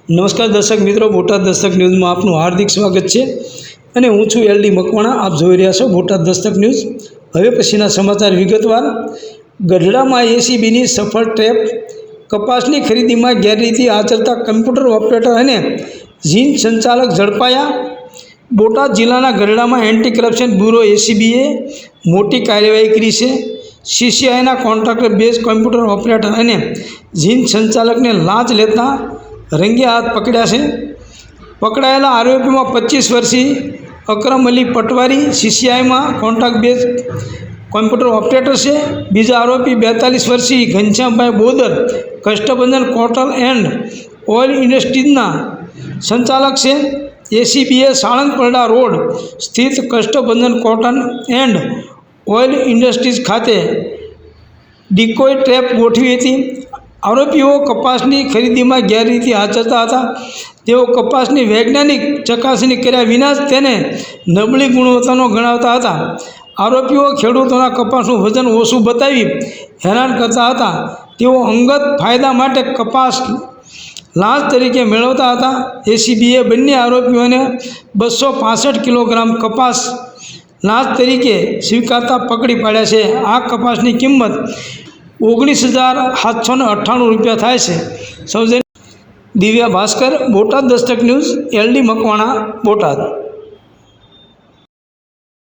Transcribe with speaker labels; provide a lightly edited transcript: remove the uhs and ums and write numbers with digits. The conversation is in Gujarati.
Speaker 1: નમસ્કાર દર્શક મિત્રો, બોટાદ દસ્તક ન્યૂઝમાં આપનું હાર્દિક સ્વાગત છે અને હું છું એલડી મકવાણા. આપ જોઈ રહ્યા છો બોટાદ દસ્તક ન્યૂઝ. હવે પછીના સમાચાર વિગતવાર. ગઢડામાં એસીબીની સફળ ટ્રેપ, કપાસની ખરીદીમાં ગેરરીતિ આચરતા કમ્પ્યુટર ઓપરેટર અને ઝીન સંચાલક ઝડપાયા. બોટાદ જિલ્લાના ગઢડામાં એન્ટી કરપ્શન બ્યુરો એસીબીએ મોટી કાર્યવાહી કરી છે. સીસીઆઈના કોન્ટ્રાક્ટર બેઝ કમ્પ્યુટર ઓપરેટર અને ઝીન સંચાલકને લાંચ લેતા રંગે હાથ પકડ્યા છે. પકડાયેલા આરોપીમાં 25 વર્ષીય અકરમ અલી પટવારી સીસીઆઈમાં કોન્ટ્રાક્ટ બેઝ કોમ્પ્યુટર ઓપરેટર છે. બીજા આરોપી 42 વર્ષીય Ghanshyambhai Bodar Kashtbandhan cotton and oil ઇન્ડસ્ટ્રીઝના સંચાલક છે. એસીબીએ સાણંદ પરડા રોડ સ્થિત Kashtbandhan cotton and oil industries ખાતે ડિકોય ટ્રેપ ગોઠવી હતી. આરોપીઓ કપાસની ખરીદીમાં ગેરરીતિ આચરતા હતા. તેઓ કપાસની વૈજ્ઞાનિક ચકાસણી કર્યા વિના જ તેને નબળી ગુણવત્તાનો ગણાવતા હતા. આરોપીઓ ખેડૂતોના કપાસનું વજન ઓછું બતાવી હેરાન કરતા હતા. તેઓ અંગત ફાયદા માટે કપાસ લાંચ તરીકે મેળવતા હતા. એસીબીએ બંને આરોપીઓને 265 કિલોગ્રામ કપાસ લાંચ તરીકે સ્વીકારતા પકડી પાડ્યા છે. આ કપાસની કિંમત 19,798 રૂપિયા થાય છે. સૌજન્ય દિવ્યા ભાસ્કર, બોટાદ દસ્તક ન્યૂઝ, એલડી મકવાણા, બોટાદ.